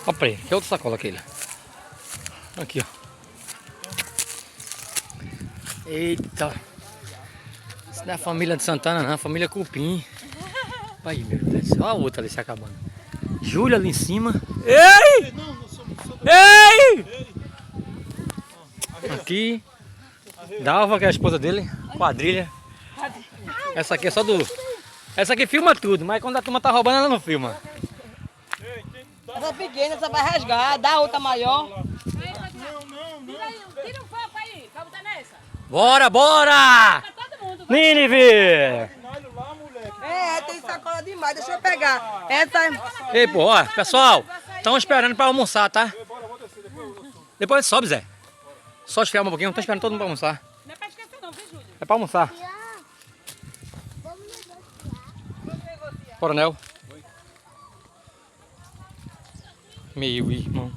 Ó, peraí, que outra sacola aquele. Aqui, ó. Eita. Isso não é a família de Santana, não. É a família Cupim. Aí, meu Deus do céu. Olha a outra ali se acabando. Júlia ali em cima. Ei! Ei! Aqui. Dalva, que é a esposa dele. Quadrilha. Essa aqui é só do... Essa aqui filma tudo, mas quando a turma tá roubando, ela não filma. Essa pequena, essa vai rasgar, dá outra maior. Tira um copo aí, pra botar nessa. Bora, bora! Pra todo mundo. Nínive! Tem sacola demais, deixa eu pegar. Essa... Ei, pô, ó, pessoal, estão esperando pra almoçar, tá? Depois sobe, Zé. Só esfriar um pouquinho, estão esperando todo mundo pra almoçar. Não é pra esquecer não, viu, Júlio? É pra almoçar. Coronel. Meu irmão.